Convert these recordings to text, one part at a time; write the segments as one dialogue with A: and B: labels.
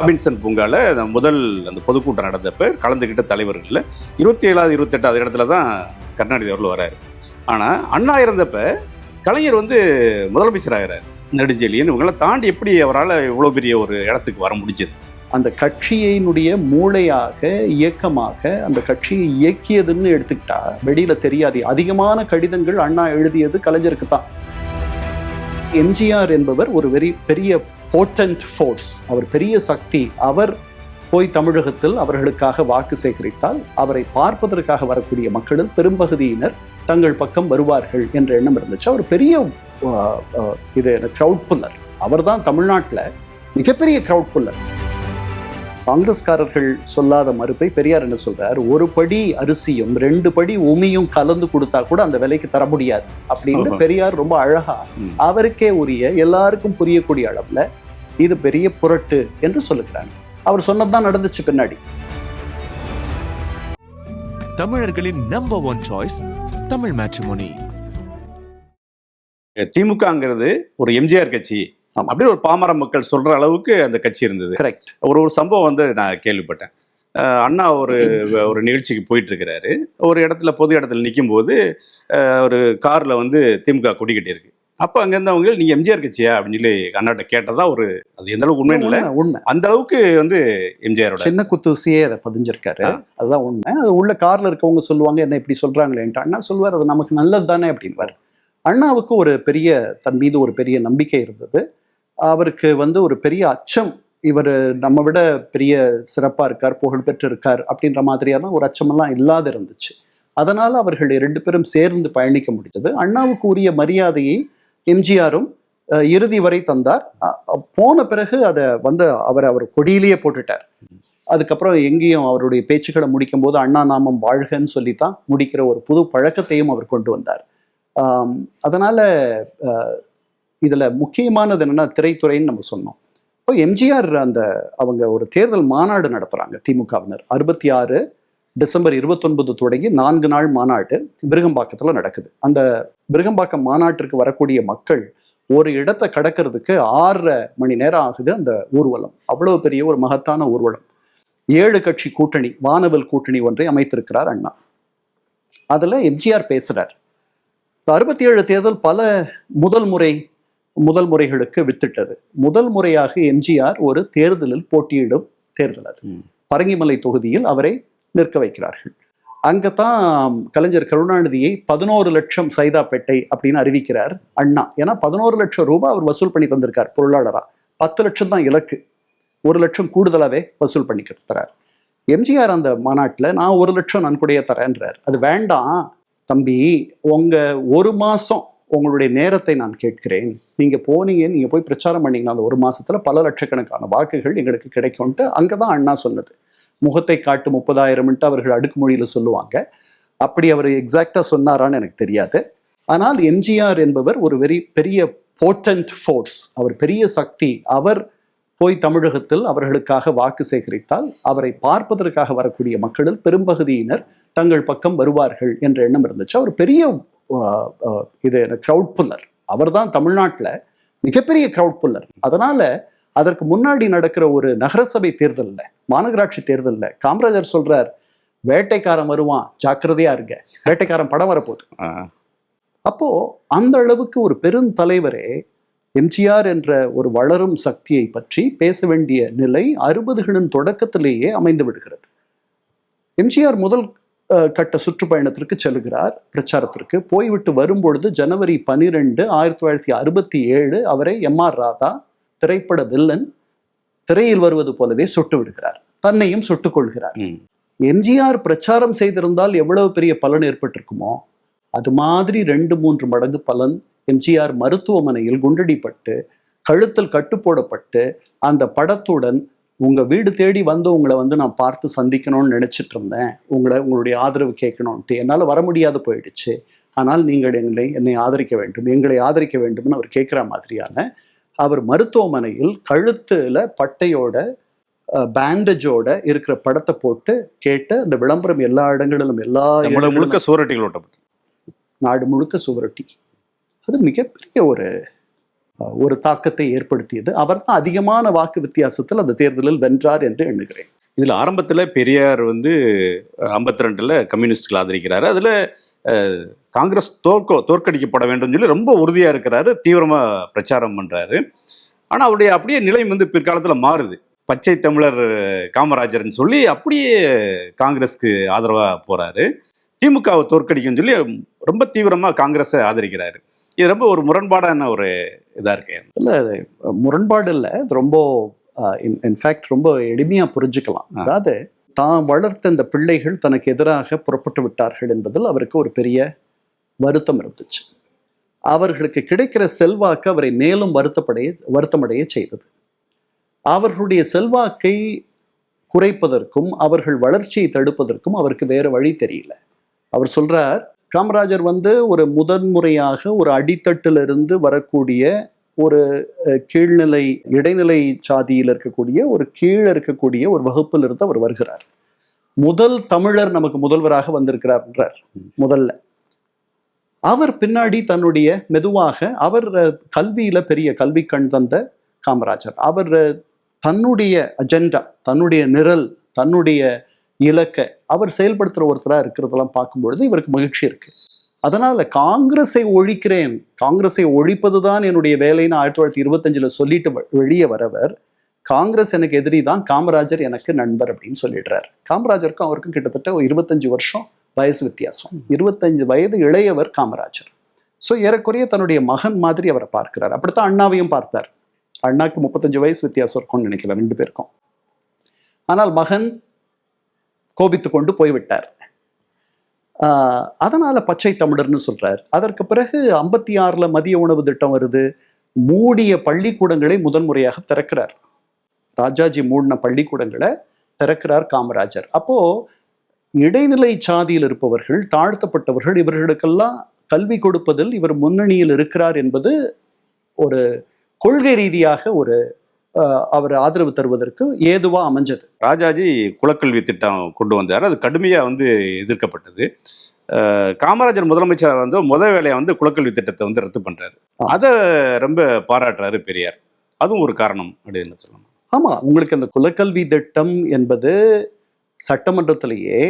A: Robinson பூங்கால முதல் அந்த பொதுக்கூட்டம் நடந்தப்ப கலந்துக்கிட்ட தலைவர்களில் 27வது 28வது இடத்துல தான் கருணாநிதி அவர்கள் வராரு. ஆனால் அண்ணா இருந்தப்ப கலைஞர் முதலமைச்சர் ஆகிறார். நெடுஞ்செழியன் இவங்களாம் தாண்டி எப்படி அவரால் இவ்வளோ பெரிய ஒரு இடத்துக்கு வர முடிஞ்சது?
B: அந்த கட்சியினுடைய மூளையாக இயக்கமாக அந்த கட்சியை இயக்கியதுன்னு எடுத்துக்கிட்டா வெளியில தெரியாது. அதிகமான கடிதங்கள் அண்ணா எழுதியது கலைஞருக்கு தான். எம்ஜிஆர் என்பவர் ஒரு பெரிய போட்டன்ட் ஃபோர்ஸ், அவர் பெரிய சக்தி. அவர் போய் தமிழகத்தில் அவர்களுக்காக வாக்கு சேகரித்தால் அவரை பார்ப்பதற்காக வரக்கூடிய மக்களில் பெரும்பகுதியினர் தங்கள் பக்கம் வருவார்கள் என்ற எண்ணம் இருந்துச்சு. அவர் பெரிய கிரவுட் புல்லர். அவர் தான் தமிழ்நாட்டில் மிகப்பெரிய கிரவுட் புல்லர். காங்கிரஸ்காரர்கள் சொல்லாத மறுப்பை பெரியார் என்ன சொல்றார், ஒரு படி அரிசியும் 2 படி உமியும் கலந்து கொடுத்தா கூட அந்த விலைக்கு தர முடியாது அப்படின்னு பெரியார் ரொம்ப அழகா அவருக்கே உரிய எல்லாருக்கும் புரியக்கூடிய அளவுல இது பெரிய புரட்டு என்று சொல்லுகிறாங்க. அவர் சொன்னதுதான் நடந்துச்சு பின்னாடி.
C: தமிழர்களின் நம்பர் 1 சாய்ஸ் தமிழ் மேட்ரிமோனி.
A: திமுகங்கிறது ஒரு எம்ஜிஆர் கட்சி அப்படின்னு ஒரு பாமர மக்கள் சொல்ற அளவுக்கு அந்த கட்சி இருந்தது.
B: கரெக்ட்.
A: ஒரு சம்பவம் நான் கேள்விப்பட்டேன். அண்ணா ஒரு நிகழ்ச்சிக்கு போயிட்டு இருக்கிறாரு. ஒரு இடத்துல பொது இடத்துல நிற்கும் போது ஒரு கார்ல திமுக கொடி கட்டி இருக்கு. அப்போ அங்கேருந்து அவங்க நீங்க எம்ஜிஆர் கட்சியா அப்படின்னு சொல்லி அண்ணாட்ட கேட்டதா அது எந்த அளவுக்கு உண்மை இல்லை,
B: உண்மை
A: அந்த அளவுக்கு எம்ஜிஆரோட
B: சின்ன குத்தூசியே அதை பதிஞ்சிருக்காரு. அதுதான் உண்மை. அது உள்ள கார்ல இருக்கவங்க சொல்லுவாங்க என்ன இப்படி சொல்றாங்களேன்ட்டு. அண்ணா சொல்லுவார் அது நமக்கு நல்லது தானே அப்படின்வார். அண்ணாவுக்கு ஒரு பெரிய தன் மீது ஒரு பெரிய நம்பிக்கை இருந்தது. அவருக்கு ஒரு பெரிய அச்சம், இவர் நம்ம விட பெரிய சிறப்பாக இருக்கார், புகழ்பெற்று இருக்கார் அப்படின்ற மாதிரியான ஒரு அச்சமெல்லாம் இல்லாத இருந்துச்சு. அதனால் அவர்கள் 2 பேரும் சேர்ந்து பயணிக்க முடிந்தது. அண்ணாவுக்கு உரிய மரியாதையை எம்ஜிஆரும் இறுதி வரை தந்தார். போன பிறகு அதை அவர் கொடியிலேயே போட்டுட்டார். அதுக்கப்புறம் எங்கேயும் அவருடைய பேச்சுக்களை முடிக்கும் போது அண்ணா நாமம் வாழ்கன்னு சொல்லித்தான் முடிக்கிற ஒரு புது பழக்கத்தையும் அவர் கொண்டு வந்தார். அதனால இதுல முக்கியமானது என்னன்னா திரைத்துறைன்னு நம்ம சொன்னோம். இப்போ எம்ஜிஆர் அவங்க ஒரு தேர்தல் மாநாடு நடத்துறாங்க திமுகவினர். 66 டிசம்பர் 29 தொடங்கி 4 நாள் மாநாடு விருகம்பாக்கத்துல நடக்குது. அந்த விருகம்பாக்கம் மாநாட்டிற்கு வரக்கூடிய மக்கள் ஒரு இடத்தை கடக்கிறதுக்கு 6.5 மணி நேரம் ஆகுது. அந்த ஊர்வலம் அவ்வளவு பெரிய ஒரு மகத்தான ஊர்வலம். 7 கட்சி கூட்டணி, வானவில் கூட்டணி ஒன்றை அமைத்திருக்கிறார் அண்ணா. அதுல எம்ஜிஆர் பேசுறார். 67 தேர்தல் பல முதல் முறைகளுக்கு வித்திட்டது. முதல் முறையாக எம்ஜிஆர் ஒரு தேர்தலில் போட்டியிடும் தேர்தல் அது. பரங்கிமலை தொகுதியில் அவரை நிற்க வைக்கிறார்கள். அங்கதான் கலைஞர் கருணாநிதியை 11 லட்சம் சைதாப்பேட்டை அப்படின்னு அறிவிக்கிறார் அண்ணா. ஏன்னா 11 லட்சம் ரூபாய் அவர் வசூல் பண்ணி தந்திருக்கார் பொருளாளரா. 10 லட்சம் தான் இலக்கு, 1 லட்சம் கூடுதலாவே வசூல் பண்ணி கொடுத்துறார். எம்ஜிஆர் அந்த மாநாட்டில் நான் 1 லட்சம் நன்கொடையை தரேன்றார். அது வேண்டாம் தம்பி, உங்க 1 மாசம் உங்களுடைய நேரத்தை நான் கேட்கிறேன். நீங்க போய் பிரச்சாரம் பண்ணீங்கன்னா அந்த 1 மாசத்துல பல லட்சக்கணக்கான வாக்குகள் எங்களுக்கு கிடைக்கும்ட்டு அங்கதான் அண்ணா சொன்னது. முகத்தை காட்டு 30,000 அவர்கள் அடுக்குமொழியில சொல்லுவாங்க. அப்படி அவர் எக்ஸாக்டா சொன்னாரான்னு எனக்கு தெரியாது. ஆனால் எம்ஜிஆர் என்பவர் ஒரு பெரிய போட்டன்ட் ஃபோர்ஸ், அவர் பெரிய சக்தி. அவர் போய் தமிழகத்தில் அவர்களுக்காக வாக்கு சேகரித்தால் அவரை பார்ப்பதற்காக வரக்கூடிய மக்களில் பெரும்பகுதியினர் தங்கள் பக்கம் வருவார்கள் என்ற எண்ணம் இருந்துச்சு. அவர் பெரிய கிரவுட் புல்லர். அவர் தான் தமிழ்நாட்டில் மிகப்பெரிய கிரவுட் புல்லர். அதனால அதற்கு முன்னாடி நடக்கிற ஒரு நகரசபை தேர்தலில், மாநகராட்சி தேர்தலில் காமராஜர் சொல்றார், வேட்டைக்காரன் வருவான் ஜாக்கிரதையா இருங்க, வேட்டைக்காரன் படம் வரப்போகுது. அப்போ அந்த அளவுக்கு ஒரு பெருந்தலைவரே எம்ஜிஆர் என்ற ஒரு வளரும் சக்தியை பற்றி பேச வேண்டிய நிலை 60களின் தொடக்கத்திலேயே அமைந்து விடுகிறது. எம்ஜிஆர் முதல் கட்ட சுற்றுப்பயணத்திற்கு செல்கிறார் பிரச்சாரத்திற்கு. போய்விட்டு வரும்பொழுது ஜனவரி 12, 1967 அவரை M.R. ராதா திரைப்பட வில்லன் திரையில் வருவது போலவே சுட்டு விடுகிறார். தன்னையும் சுட்டுக் கொள்கிறார். எம்ஜிஆர் பிரச்சாரம் செய்திருந்தால் எவ்வளவு பெரிய பலன் ஏற்பட்டிருக்குமோ அது மாதிரி 2-3 மடங்கு பலன் எம்ஜிஆர் மருத்துவமனையில் குண்டடிப்பட்டு கழுத்தில் கட்டு போடப்பட்டு அந்த படத்துடன் உங்க வீடு தேடி உங்களை நான் பார்த்து சந்திக்கணும்னு நினைச்சிட்டு இருந்தேன், உங்களுடைய ஆதரவு கேட்கணும்ட்டு, என்னால் வர முடியாது போயிடுச்சு, ஆனால் நீங்கள் என்னை ஆதரிக்க வேண்டும், எங்களை ஆதரிக்க வேண்டும்னு அவர் கேட்குற மாதிரியான அவர் மருத்துவமனையில் கழுத்துல பட்டையோட பேண்டேஜோட இருக்கிற படத்தை போட்டு கேட்டு அந்த விளம்பரம் எல்லா இடங்களிலும்
A: முழுக்க சுவரொட்டிகள் ஓட்டப்பட்டு
B: நாடு முழுக்க சுவரொட்டி. அது மிகப்பெரிய ஒரு ஒரு தாக்கத்தை ஏற்படுத்தியது. அவர் தான் அதிகமான வாக்கு வித்தியாசத்தில் அந்த தேர்தலில் வென்றார் என்று எண்ணுகிறேன்.
A: இதில் ஆரம்பத்தில் பெரியார் வந்து 52ல் கம்யூனிஸ்டுகள் ஆதரிக்கிறாரு. அதில் காங்கிரஸ் தோற்கடிக்கப்பட வேண்டும் சொல்லி ரொம்ப உறுதியாக இருக்கிறாரு, தீவிரமாக பிரச்சாரம் பண்ணுறாரு. ஆனால் அவருடைய அப்படியே நிலை வந்து பிற்காலத்தில் மாறுது. பச்சை தமிழர் காமராஜர்னு சொல்லி அப்படியே காங்கிரஸ்க்கு ஆதரவாக போகிறாரு. திமுகவை தோற்கடிக்கும்னு சொல்லி ரொம்ப தீவிரமாக காங்கிரஸை ஆதரிக்கிறாரு. இது ரொம்ப ஒரு முரண்பாடான ஒரு இதாக இருக்கு.
B: இல்லை, முரண்பாடு இல்லை, அது ரொம்ப இன்ஃபேக்ட் ரொம்ப எளிமையாக புரிஞ்சுக்கலாம். அதாவது தான் வளர்த்த இந்த பிள்ளைகள் தனக்கு எதிராக புறப்பட்டு விட்டார்கள் என்பதில் அவருக்கு ஒரு பெரிய வருத்தம் இருந்துச்சு. அவர்களுக்கு கிடைக்கிற செல்வாக்கு அவரை மேலும் வருத்தமடைய செய்தது. அவர்களுடைய செல்வாக்கை குறைப்பதற்கும் அவர்கள் வளர்ச்சியை தடுப்பதற்கும் அவருக்கு வேறு வழி தெரியல. அவர் சொல்றார், காமராஜர் வந்து ஒரு முதன்முறையாக ஒரு அடித்தட்டிலிருந்து வரக்கூடிய ஒரு கீழ்நிலை இடைநிலை சாதியில் இருக்கக்கூடிய ஒரு கீழே இருக்கக்கூடிய ஒரு வகுப்பில் இருந்து அவர் வருகிறார். முதல் தமிழர் நமக்கு முதல்வராக வந்திருக்கிறார் என்றார். முதல்ல அவர் பின்னாடி தன்னுடைய மெதுவாக அவர் கல்வியில பெரிய கல்வி கண் தந்த காமராஜர், அவர் தன்னுடைய அஜெண்டா, தன்னுடைய நிரல், தன்னுடைய இலக்கை அவர் செயல்படுத்துகிற ஒருத்தராக இருக்கிறதெல்லாம் பார்க்கும்பொழுது இவருக்கு மகிழ்ச்சி இருக்கு. அதனால காங்கிரஸை ஒழிக்கிறேன், காங்கிரஸை ஒழிப்பது தான் என்னுடைய வேலைன்னு 1925 சொல்லிட்டு வெளியே வரவர், காங்கிரஸ் எனக்கு எதிரி தான், காமராஜர் எனக்கு நண்பர் அப்படின்னு சொல்லிடுறாரு. காமராஜருக்கும் அவருக்கும் கிட்டத்தட்ட 25 வருஷம் வயசு வித்தியாசம். 25 வயது இளையவர் காமராஜர். ஸோ ஏறக்குறைய தன்னுடைய மகன் மாதிரி அவரை பார்க்கிறார். அப்படித்தான் அண்ணாவையும் பார்த்தார். அண்ணாக்கு 35 வயசு வித்தியாசம் இருக்கும்னு நினைக்கிறேன் 2 பேருக்கும். ஆனால் மகன் கோபித்து கொண்டு போய்விட்டார். அதனால பச்சை தமிழர்னு சொல்றார். அதற்கு பிறகு 56ல் மதிய உணவு திட்டம் வருது. மூடிய பள்ளிக்கூடங்களை முதன்முறையாக திறக்கிறார். ராஜாஜி மூடின பள்ளிக்கூடங்களை திறக்கிறார் காமராஜர். அப்போ இடைநிலை சாதியில் இருப்பவர்கள், தாழ்த்தப்பட்டவர்கள், இவர்களுக்கெல்லாம் கல்வி கொடுப்பதில் இவர் முன்னணியில் இருக்கிறார் என்பது ஒரு கொள்கை ரீதியாக ஒரு அவர் ஆதரவு தருவதற்கு ஏதுவா அமைஞ்சது.
A: ராஜாஜி குலக்கல்வி திட்டம் கொண்டு வந்தார். அது கடுமையாக வந்து எதிர்க்கப்பட்டது. காமராஜர் முதலமைச்சர் வந்து முதல் வேலையை வந்து குலக்கல்வி திட்டத்தை வந்து ரத்து பண்றாரு. அதை ரொம்ப பாராட்டுறாரு பெரியார். அதுவும் ஒரு காரணம் அப்படின்னு சொல்லணும்.
B: ஆமா, உங்களுக்கு அந்த குலக்கல்வி திட்டம் என்பது சட்டமன்றத்திலேயே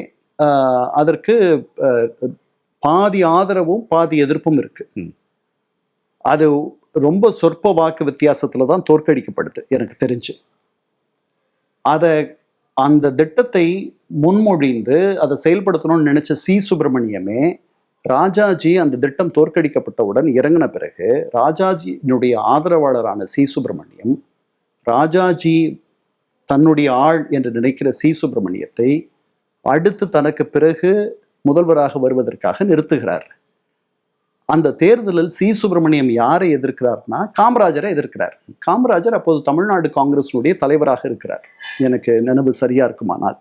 B: அதற்கு பாதி ஆதரவும் பாதி எதிர்ப்பும் இருக்கு. அது ரொம்ப சொற்ப வாக்கு வித்தியாசத்துல தான் தோற்கடிக்கப்படுது எனக்கு தெரிஞ்சு. அந்த திட்டத்தை முன்மொழிந்து அதை செயல்படுத்தணும்னு நினைச்ச சி சுப்பிரமணியமே ராஜாஜி அந்த திட்டம் தோற்கடிக்கப்பட்டவுடன் இறங்கின பிறகு ராஜாஜியினுடைய ஆதரவாளரான சி சுப்பிரமணியம் ராஜாஜி தன்னுடைய ஆள் என்று நினைக்கிற சி சுப்பிரமணியத்தை அடுத்து தனக்கு பிறகு முதல்வராக வருவதற்காக நிறுத்துகிறார். அந்த தேர்தலில் சி சுப்பிரமணியம் யாரை எதிர்க்கிறார்னா காமராஜரை எதிர்க்கிறார். காமராஜர் அப்போது தமிழ்நாடு காங்கிரஸினுடைய தலைவராக இருக்கிறார், எனக்கு நினைவு சரியா இருக்குமானால்.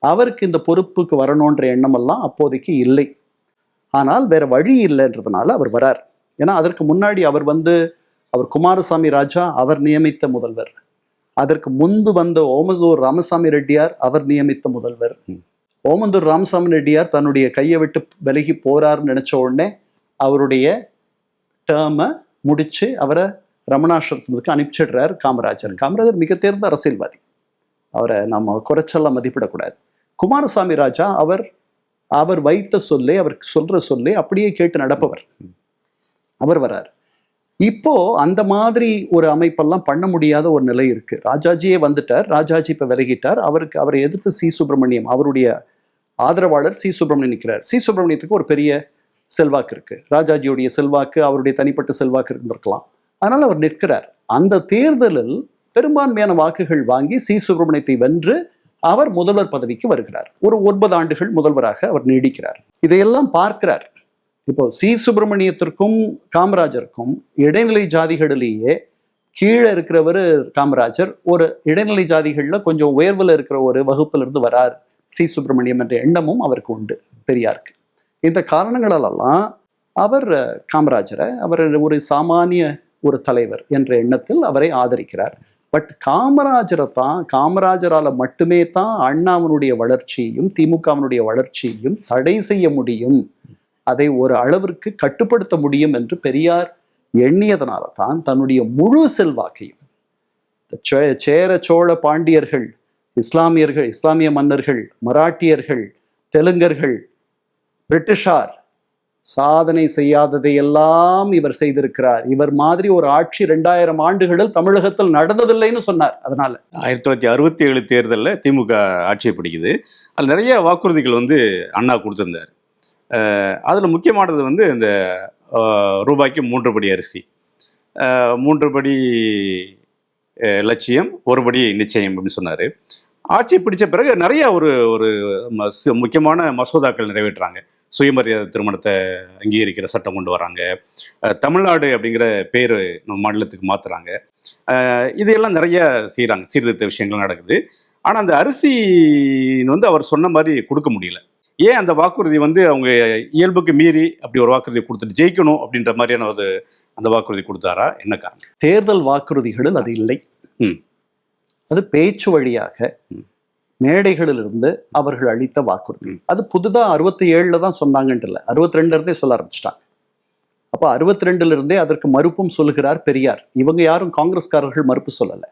B: அவருக்கு இந்த பொறுப்புக்கு வரணுன்ற எண்ணமெல்லாம் அப்போதைக்கு இல்லை. ஆனால் வேற வழி இல்லைன்றதுனால அவர் வரார். ஏன்னா அதற்கு முன்னாடி அவர் குமாரசாமி ராஜா அவர் நியமித்த முதல்வர். அதற்கு முன்பு வந்த ஓமந்தூர் ராமசாமி ரெட்டியார் அவர் நியமித்த முதல்வர். ஓமந்தூர் ராமசாமி ரெட்டியார் தன்னுடைய கையை விட்டு விலகி போறாருன்னு நினைச்ச உடனே அவருடைய டேர்மை முடிச்சு அவரை ரமணாசிரமத்துக்கு அனுப்பிச்சிடுறார் காமராஜர். காமராஜர் மிக தேர்ந்த அரசியல்வாதி, அவரை நம்ம குறைச்செல்லாம் மதிப்பிடக்கூடாது. குமாரசாமி ராஜா அவர் வைத்த சொல்லை, அவருக்கு சொல்ற சொல்லை அப்படியே கேட்டு நடப்பவர். அவர் வரார். இப்போ அந்த மாதிரி ஒரு அமைப்பெல்லாம் பண்ண முடியாத ஒரு நிலை இருக்கு. ராஜாஜியே வந்துட்டார், ராஜாஜி இப்ப விலகிட்டார். அவரை எதிர்த்து சி சுப்பிரமணியம், அவருடைய ஆதரவாளர் சி சுப்பிரமணியம் நிற்கிறார். சி சுப்பிரமணியத்துக்கு ஒரு பெரிய செல்வாக்கு இருக்கு, ராஜாஜியுடைய செல்வாக்கு, அவருடைய தனிப்பட்ட செல்வாக்கு இருந்திருக்கலாம். அதனால அவர் நிற்கிறார். அந்த தேர்தலில் பெரும்பான்மையான வாக்குகள் வாங்கி சி சுப்பிரமணியத்தை வென்று அவர் முதல்வர் பதவிக்கு வருகிறார். ஒரு 9 ஆண்டுகள் முதல்வராக அவர் நீடிக்கிறார். இதையெல்லாம் பார்க்கிறார். இப்போ சி சுப்பிரமணியத்திற்கும் காமராஜருக்கும் இடைநிலை ஜாதிகளிலேயே கீழே இருக்கிறவர் காமராஜர், ஒரு இடைநிலை ஜாதிகளில் கொஞ்சம் உயர்வில் இருக்கிற ஒரு வகுப்பில் இருந்து வரார் சி சுப்பிரமணியம் என்ற எண்ணமும் அவருக்கு உண்டு, பெரியாருக்கு. இந்த காரணங்களெல்லாம் அவர் காமராஜரை அவர் ஒரு சாமானிய ஒரு தலைவர் என்ற எண்ணத்தில் அவரை ஆதரிக்கிறார். பட் காமராஜரால் மட்டுமே தான் அண்ணாவினுடைய வளர்ச்சியையும் திமுகவினுடைய வளர்ச்சியையும் தடை செய்ய முடியும், அதை ஒரு அளவிற்கு கட்டுப்படுத்த முடியும் என்று பெரியார் எண்ணியதனால தான் தன்னுடைய முழு செல்வாக்கையும் சேர சோழ பாண்டியர்கள், இஸ்லாமியர்கள், இஸ்லாமிய மன்னர்கள், மராட்டியர்கள், தெலுங்கர்கள், பிரிட்டிஷார் சாதனை செய்யாததையெல்லாம் இவர் செய்திருக்கிறார். இவர் மாதிரி ஒரு ஆட்சி 2000 ஆண்டுகளில் தமிழகத்தில் நடந்ததில்லைன்னு சொன்னார். அதனால
A: 1967 தேர்தலில் திமுக ஆட்சியை பிடிக்குது. அதில் நிறைய வாக்குறுதிகள் வந்து அண்ணா கொடுத்துருந்தார். அதில் முக்கியமானது வந்து இந்த ரூபாய்க்கு 3 படி அரிசி, 3 படி லட்சியம், 1 படி நிச்சயம் அப்படின்னு சொன்னார். ஆட்சி பிடிச்ச பிறகு நிறைய ஒரு முக்கியமான மசோதாக்கள் நிறைவேற்றுறாங்க. சுயமரியாதை திருமணத்தை அங்கீகரிக்கிற சட்டம் கொண்டு வராங்க. தமிழ்நாடு அப்படிங்கிற பேர் நம்ம மாநிலத்துக்கு மாற்றுறாங்க. இதையெல்லாம் நிறைய செய்கிறாங்க, சீர்திருத்த விஷயங்கள் நடக்குது. ஆனால் அந்த அரிசி வந்து அவர் சொன்ன மாதிரி கொடுக்க முடியல. ஏன் அந்த வாக்குறுதி வந்து அவங்க இயல்புக்கு மீறி அப்படி ஒரு வாக்குறுதி கொடுத்துட்டு ஜெயிக்கணும் அப்படின்ற மாதிரியான அந்த வாக்குறுதி கொடுத்தாரா? என்ன காரணம்?
B: தேர்தல் வாக்குறுதிகளில் அது இல்லை. அது பேச்சு வழியாக மேடைகளிலிருந்து அவர்கள் அளித்த வாக்குறுதி. அது புதுதா 67 தான் சொன்னாங்கன்ட்டு இல்லை, 62 இருந்தே சொல்ல ஆரம்பிச்சிட்டாங்க. அப்போ 62 இருந்தே அதற்கு மறுப்பும் சொல்லுகிறார் பெரியார். இவங்க யாரும் காங்கிரஸ்காரர்கள் மறுப்பு சொல்லலை.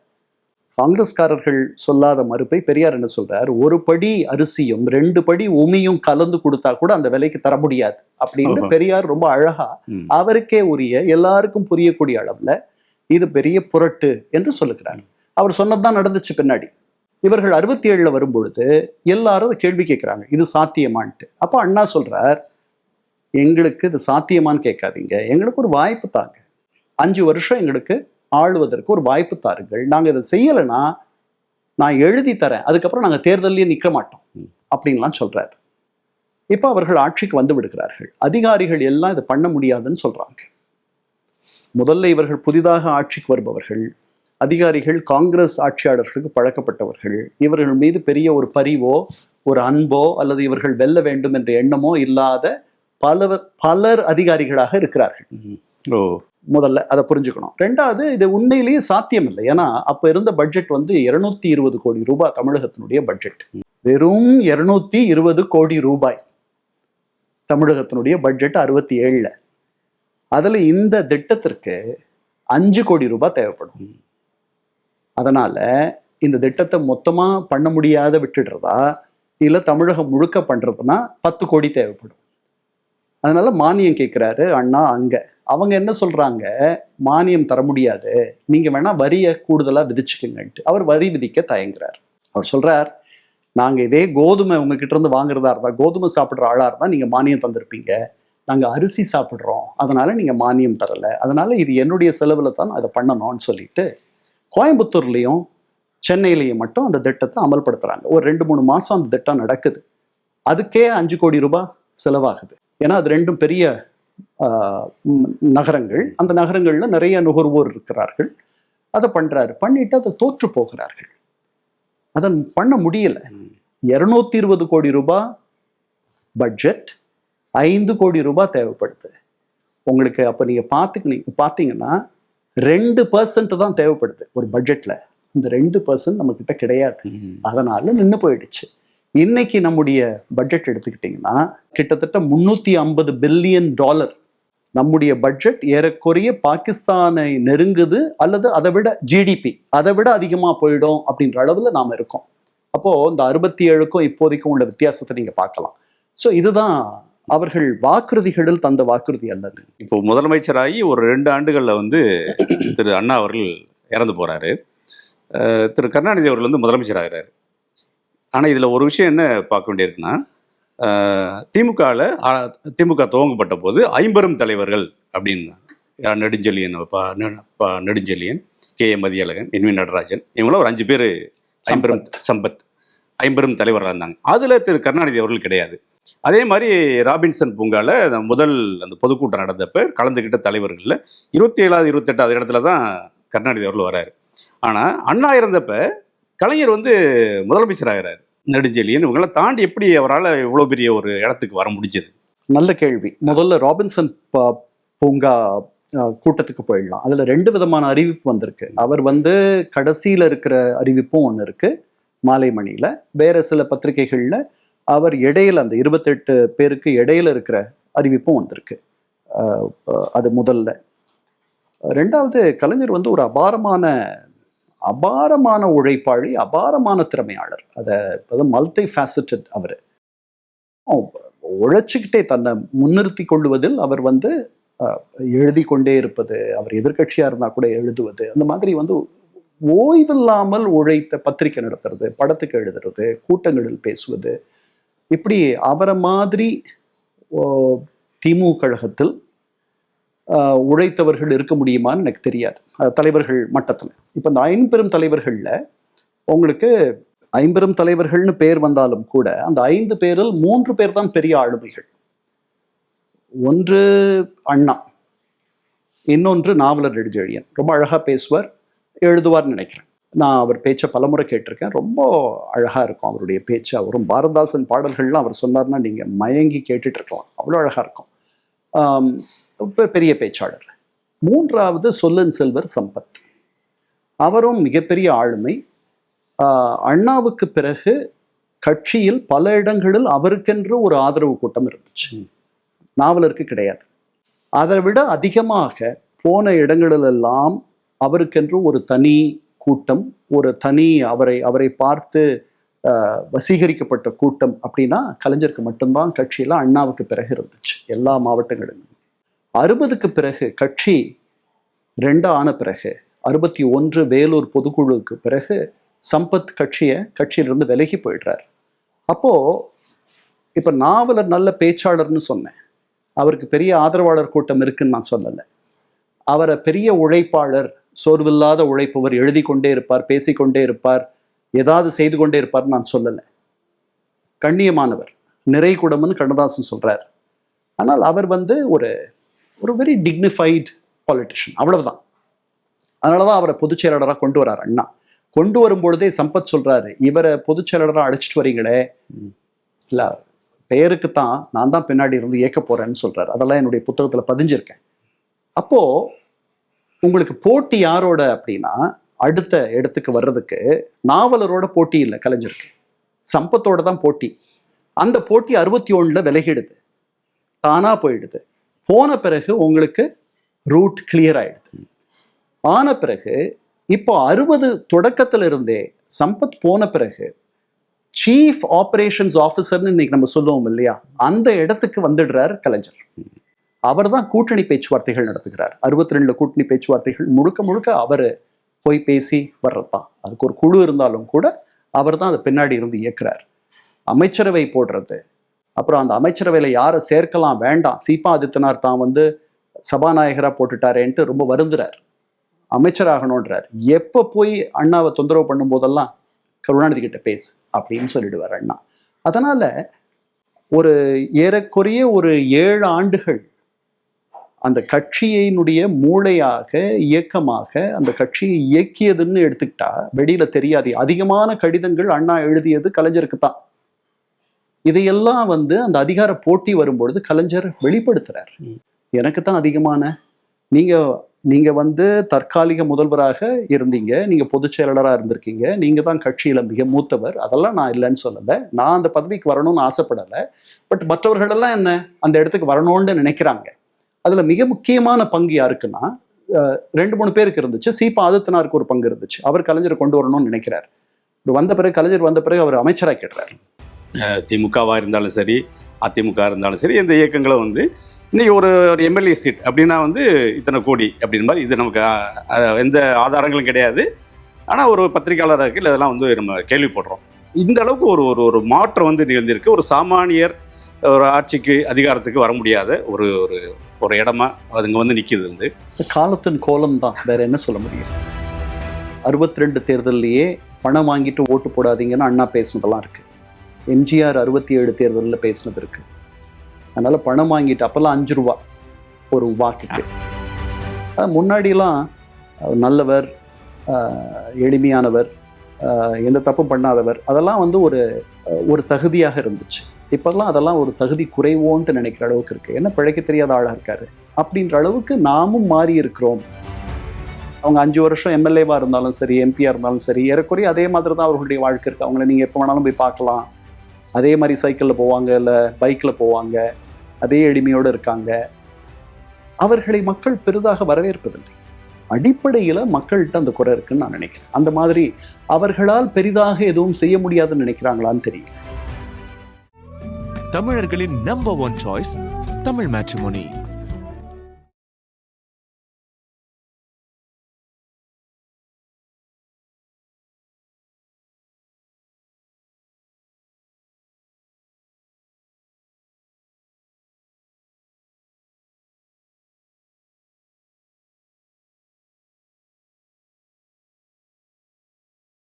B: காங்கிரஸ்காரர்கள் சொல்லாத மறுப்பை பெரியார் என்ன சொல்றார், 1 படி அரிசியும் 2 படி உமியும் கலந்து கொடுத்தா கூட அந்த விலைக்கு தர முடியாது அப்படின்னு பெரியார் ரொம்ப அழகா அவருக்கே உரிய எல்லாருக்கும் புரியக்கூடிய அளவுல இது பெரிய புரட்டு என்று சொல்லுகிறார். அவர் சொன்னதுதான் நடந்துச்சு பின்னாடி. இவர்கள் 67 வரும்பொழுது எல்லாரும் கேள்வி கேட்கிறாங்க, இது சாத்தியமான்ட்டு. அப்போ அண்ணா சொல்றார், எங்களுக்கு இது சாத்தியமான்னு கேட்காதீங்க, எங்களுக்கு ஒரு வாய்ப்பு தாங்க, 5 வருஷம் எங்களுக்கு ஆளுவதற்கு ஒரு வாய்ப்பு தாருங்கள், நாங்கள் இதை செய்யலைன்னா நான் எழுதி தரேன், அதுக்கப்புறம் நாங்கள் தேர்தலையே நிற்க மாட்டோம் அப்படின்லாம் சொல்றாரு. இப்போ அவர்கள் ஆட்சிக்கு வந்து விடுகிறார்கள். அதிகாரிகள் எல்லாம் இதை பண்ண முடியாதுன்னு சொல்றாங்க. முதல்ல இவர்கள் புதிதாக ஆட்சிக்கு வருபவர்கள், அதிகாரிகள் காங்கிரஸ் ஆட்சியாளர்களுக்கு பழக்கப்பட்டவர்கள், இவர்கள் மீது பெரிய ஒரு பரிவோ ஒரு அன்போ அல்லது இவர்கள் வெல்ல வேண்டும் என்ற எண்ணமோ இல்லாத பலர் அதிகாரிகளாக இருக்கிறார்கள். முதல்ல அதை புரிஞ்சுக்கணும். 2வது, இது உண்மையிலேயே சாத்தியம் இல்லை. ஏன்னா அப்ப இருந்த பட்ஜெட் வந்து 220 கோடி ரூபாய் தமிழகத்தினுடைய பட்ஜெட். வெறும் 220 கோடி ரூபாய் தமிழகத்தினுடைய பட்ஜெட் 67. அதுல இந்த திட்டத்திற்கு 5 கோடி ரூபாய் தேவைப்படும். அதனால இந்த திட்டத்தை மொத்தமா பண்ண முடியாத விட்டுடுறதா இல்ல தமிழகம் முழுக்க பண்றதுன்னா 10 கோடி தேவைப்படும். அதனால மானியம் கேட்கிறாரு அண்ணா. அவங்க என்ன சொல்றாங்க, மானியம் தர முடியாது, நீங்க வேணா வரியை கூடுதலா விதிச்சுக்குங்கன்ட்டு. அவர் வரி விதிக்க தயங்குறார். அவர் சொல்றார், நாங்க இதே கோதுமை உங்ககிட்ட இருந்து வாங்குறதா இருந்தா, கோதுமை சாப்பிடுற ஆளா இருந்தா நீங்க மானியம் தந்திருப்பீங்க, நாங்க அரிசி சாப்பிட்றோம், அதனால நீங்க மானியம் தரல, அதனால இது என்னுடைய செலவுல தான் அதை பண்ணணும்னு சொல்லிட்டு கோயம்புத்தூர்லையும் சென்னையிலையும் மட்டும் அந்த திட்டத்தை அமல்படுத்துறாங்க. ஒரு 2-3 மாசம் அந்த திட்டம் நடக்குது. அதுக்கே 5 கோடி ரூபாய் செலவாகுது. ஏன்னா அது 2 பெரிய நகரங்கள். அந்த நகரங்கள்ல நிறைய நுகர்வோர் இருக்கிறார்கள். அதை பண்றாரு. பண்ணிட்டு அதை தோற்று போகிறார்கள். அதை பண்ண முடியல. 220 கோடி ரூபாய் பட்ஜெட், 5 கோடி ரூபாய் தேவைப்படுது உங்களுக்கு. அப்ப நீங்க பார்த்தீங்கன்னா 2% தான் தேவைப்படுது ஒரு பட்ஜெட்ல. இந்த 2% நம்ம கிட்ட கிடையாது. அதனால நின்று போயிடுச்சு. இன்னைக்கு நம்முடைய பட்ஜெட் எடுத்துக்கிட்டீங்கன்னா கிட்டத்தட்ட $350 பில்லியன். நம்முடைய பட்ஜெட் ஏறக்குறைய பாகிஸ்தானை நெருங்குது, அல்லது அதை விட ஜிடிபி அதை விட அதிகமா போயிடும் அப்படின்ற அளவுல நாம இருக்கோம். அப்போ இந்த 67க்கும் இப்போதைக்கும் உள்ள வித்தியாசத்தை நீங்க பார்க்கலாம். ஸோ இதுதான் அவர்கள் வாக்குறுதிகளில் தந்த வாக்குறுதி அல்லது.
A: இப்போ முதலமைச்சராகி ஒரு 2 ஆண்டுகள்ல வந்து திரு அண்ணா அவர்கள் இறந்து போறாரு. திரு கருணாநிதி அவர்கள் வந்து முதலமைச்சர் ஆகிறாரு. ஆனால் இதில் ஒரு விஷயம் என்ன பார்க்க வேண்டியிருக்குன்னா, திமுக துவங்கப்பட்ட போது 50 தலைவர்கள் அப்படின்னு Nedunchezhiyan, Nedunchezhiyan, K M Mathiyazhagan, N V Natarajan, இவங்களாம் ஒரு 5 பேர் 50 தலைவராக இருந்தாங்க. அதில் திரு கருணாநிதி அவர்கள் கிடையாது. அதே மாதிரி ராபின்சன் பூங்காவில் அந்த பொதுக்கூட்டம் நடந்தப்ப கலந்துக்கிட்ட தலைவர்களில் 27வது 28வது இடத்துல தான் கருணாநிதி அவர்கள் வராரு. ஆனால் அண்ணா இறந்தப்ப கலைஞர் வந்து முதலமைச்சர் ஆகிறார். நெடுஞ்செழியன் இவங்களை தாண்டி எப்படி அவரால் இவ்வளோ பெரிய ஒரு இடத்துக்கு வர முடிஞ்சது?
B: நல்ல கேள்வி. முதல்ல ராபின்சன் பூங்கா கூட்டத்துக்கு போயிடலாம். அதில் 2 விதமான அறிவிப்பு வந்திருக்கு. அவர் வந்து கடைசியில் இருக்கிற அறிவிப்பும் ஒன்று இருக்கு மாலை மணியில். வேற சில பத்திரிகைகளில் அவர் இடையில அந்த 28 பேருக்கு இடையில இருக்கிற அறிவிப்பும் வந்திருக்கு. அது முதல்ல. ரெண்டாவது, கலைஞர் வந்து ஒரு அபாரமான உழைப்பாளி, அபாரமான திறமையாளர். அதை மல்டி ஃபேசட்டட். அவர் உழைச்சிக்கிட்டே தன்னை முன்னிறுத்தி கொள்வதில் அவர் வந்து எழுதி கொண்டே இருப்பது, அவர் எதிர்க்கட்சியாக இருந்தால் கூட எழுதுவது, அந்த மாதிரி வந்து ஓய்வில்லாமல் உழைத்த, பத்திரிக்கை நடத்துறது, படத்துக்கு எழுதுறது, கூட்டங்களில் பேசுவது, இப்படி அவரை மாதிரி திமுக கழகத்தில் உழைத்தவர்கள் இருக்க முடியுமான்னு எனக்கு தெரியாது, தலைவர்கள் மட்டத்தில். இப்போ இந்த 5 பெரும் தலைவர்களில் உங்களுக்கு 5 பெரும் தலைவர்கள்னு பேர் வந்தாலும் கூட அந்த 5 பேரில் 3 பேர் தான் பெரிய ஆளுமைகள். ஒன்று அண்ணா, இன்னொன்று நாவலர் நெடுஞ்செழியன். ரொம்ப அழகாக பேசுவார், எழுதுவார்னு நினைக்கிறேன். நான் அவர் பேச்சை பலமுறை கேட்டிருக்கேன், ரொம்ப அழகாக இருக்கும் அவருடைய பேச்சு. அவரும் பாரதிதாசன் பாடல்கள்லாம் அவர் சொன்னார்னா நீங்கள் மயங்கி கேட்டுட்டு இருக்கலாம், அவ்வளோ அழகாக இருக்கும். பெரிய பேச்சாளர். 3வது சொல்லன் செல்வர் சம்பத். அவரும் மிகப்பெரிய ஆளுமை. அண்ணாவுக்கு பிறகு கட்சியில் பல இடங்களில் அவருக்கென்று ஒரு ஆதரவு கூட்டம் இருந்துச்சு, நாவலருக்கு கிடையாது. அதை விட அதிகமாக போன இடங்களிலெல்லாம் அவருக்கென்று ஒரு தனி கூட்டம், ஒரு தனி அவரை பார்த்து வசீகரிக்கப்பட்ட கூட்டம் அப்படின்னா கலைஞருக்கு மட்டும்தான் கட்சியில் அண்ணாவுக்கு பிறகு இருந்துச்சு, எல்லா மாவட்டங்களிலும். 60க்கு பிறகு கட்சி 2 ஆன பிறகு, 61 வேலூர் பொதுக்குழுவுக்கு பிறகு சம்பத் கட்சியிலிருந்து விலகி போயிடுறார். அப்போ இப்போ நாவலர் நல்ல பேச்சாளர்னு சொன்னேன், அவருக்கு பெரிய ஆதரவாளர் கூட்டம் இருக்குன்னு நான் சொல்லலை. அவரை பெரிய உழைப்பாளர், சோர்வில்லாத உழைப்பவர், எழுதி கொண்டே இருப்பார், பேசிக்கொண்டே இருப்பார், ஏதாவது செய்து கொண்டே இருப்பார்னு நான் சொல்லலை. கண்ணியமானவர், நிறை குடம்னு கண்ணதாசன் சொல்றார். ஆனால் அவர் வந்து ஒரு வெரி டிக்னிஃபைட் பாலிட்டிஷியன், அவ்வளவுதான். அதனால தான் அவரை பொதுச் செயலாளராக கொண்டு வரார் அண்ணா. கொண்டு வரும்பொழுதே சம்பத் சொல்றாரு, இவரை பொதுச் செயலாளராக அழைச்சிட்டு வரீங்களே, இல்லை பெயருக்கு தான், நான் தான் பின்னாடி இருந்து இயக்க போறேன்னு சொல்றாரு. அதெல்லாம் என்னுடைய புத்தகத்தில் பதிஞ்சிருக்கேன். அப்போ உங்களுக்கு போட்டி யாரோட அப்படின்னா, அடுத்த இடத்துக்கு வர்றதுக்கு நாவலரோட போட்டி இல்லை கலைஞருக்கு, சம்பத்தோட தான் போட்டி. அந்த போட்டி 61 விலகிடுது, தானா போயிடுது. போன பிறகு உங்களுக்கு ரூட் கிளியர் ஆயிடுது. ஆன பிறகு இப்போ 60 தொடக்கத்தில் இருந்தே சம்பத் போன பிறகு சீஃப் ஆபரேஷன்ஸ் ஆஃபீஸர்னு இன்னைக்கு நம்ம சொல்லுவோம் இல்லையா, அந்த இடத்துக்கு வந்துடுறார் கலைஞர். அவர் தான் கூட்டணி பேச்சுவார்த்தைகள் நடத்துகிறார். 62 கூட்டணி பேச்சுவார்த்தைகள் முழுக்க அவர் போய் பேசி வர்றது தான். அதுக்கு ஒரு குழு இருந்தாலும் கூட அவர் தான் அதை பின்னாடி இருந்து இயக்குறார். அமைச்சரவை போடுறது, அப்புறம் அந்த அமைச்சரவையில் யாரை சேர்க்கலாம் வேண்டாம், சீபா ஆதித்தனார் தான் வந்து சபாநாயகராக போட்டுட்டாரேன்ட்டு ரொம்ப வருந்துறார், அமைச்சராகணுன்றார். எப்போ போய் அண்ணாவை தொந்தரவு பண்ணும் போதெல்லாம் கருணாநிதி கிட்ட பேசு அப்படின்னு சொல்லிடுவார் அண்ணா. அதனால ஒரு ஏறக்குறைய ஒரு 7 ஆண்டுகள் அந்த கட்சியினுடைய மூளையாக, இயக்கமாக அந்த கட்சியை இயக்கியதுன்னு எடுத்துக்கிட்டா வெளியில தெரியாது. அதிகமான கடிதங்கள் அண்ணா எழுதியது கலைஞருக்கு தான். இதையெல்லாம் வந்து அந்த அதிகார போட்டி வரும்பொழுது கலைஞர் வெளிப்படுத்துறார், எனக்கு தான் அதிகமான, நீங்க வந்து தற்காலிக முதல்வராக இருந்தீங்க, நீங்க பொதுச் செயலாளராக இருந்திருக்கீங்க, நீங்க தான் கட்சியில மிக மூத்தவர், அதெல்லாம் நான் இல்லைன்னு சொல்லலை, நான் அந்த பதவிக்கு வரணும்னு ஆசைப்படலை. பட் மற்றவர்களெல்லாம் என்ன அந்த இடத்துக்கு வரணும்னு நினைக்கிறாங்க. அதுல மிக முக்கியமான பங்கு யாருக்குன்னா 2-3 பேருக்கு இருந்துச்சு. சீபா ஆதித்தனாருக்கு ஒரு பங்கு இருந்துச்சு. அவர் கலைஞரை கொண்டு வரணும்னு நினைக்கிறார். கலைஞர் வந்த பிறகு அவர் அமைச்சராக்கிடுறார்.
A: திமுகவா இருந்தாலும் சரி, அதிமுக இருந்தாலும் சரி, இந்த இயக்கங்களும் வந்து இன்னைக்கு ஒரு எம்எல்ஏ சீட் அப்படின்னா வந்து இத்தனை கோடி அப்படின்னு மாதிரி, இது நமக்கு எந்த ஆதாரங்களும் கிடையாது. ஆனால் ஒரு பத்திரிகையாளராக இதெல்லாம் வந்து நம்ம கேள்விப்படுறோம். இந்த அளவுக்கு ஒரு மாற்றம் வந்து நிகழ்ந்திருக்கு. ஒரு சாமானியர் ஒரு ஆட்சிக்கு அதிகாரத்துக்கு வர முடியாத ஒரு இடமா அதுங்க வந்து நிற்கிது. வந்து
B: காலத்தின் கோலம் தான், வேற என்ன சொல்ல முடியும். 62 தேர்தல்லையே பணம் வாங்கிட்டு ஓட்டு போடாதீங்கன்னு அண்ணா பேசுனதெல்லாம் இருக்கு. எம்ஜிஆர் 67 தேர்தலில் பேசினது இருக்கு. அதனால பணம் வாங்கிட்டு, அப்பெல்லாம் 5 ரூபா ஒரு வாக்குக்கு. முன்னாடியெல்லாம் நல்லவர், எளிமையானவர், எந்த தப்பும் பண்ணாதவர், அதெல்லாம் வந்து ஒரு தகுதியாக இருந்துச்சு. இப்பெல்லாம் அதெல்லாம் ஒரு தகுதி குறைவோன்ட்டு நினைக்கிற அளவுக்கு இருக்கு. என்ன பிழைக்க தெரியாத ஆளாக இருக்காரு அப்படின்ற அளவுக்கு நாமும் மாறி இருக்கிறோம். அவங்க 5 வருஷம் எம்எல்ஏவாக இருந்தாலும் சரி, எம்பியாக இருந்தாலும் சரி, ஏறக்குறைய அதே மாதிரி தான் அவர்களுடைய வாழ்க்கை இருக்குது. அவங்கள நீங்கள் எப்போ வேணாலும் போய் பார்க்கலாம். அதே மாதிரி சைக்கிளில் போவாங்க, இல்லை பைக்கில் போவாங்க, அதே எளிமையோடு இருக்காங்க. அவர்களை மக்கள் பெரிதாக வரவேற்பதில்லை. அடிப்படையில் மக்கள்கிட்ட அந்த குறை இருக்குன்னு நான் நினைக்கிறேன். அந்த மாதிரி அவர்களால் பெரிதாக எதுவும் செய்ய முடியாதுன்னு நினைக்கிறாங்களான்னு தெரியல.
C: தமிழர்களின் number one choice Tamil matrimony.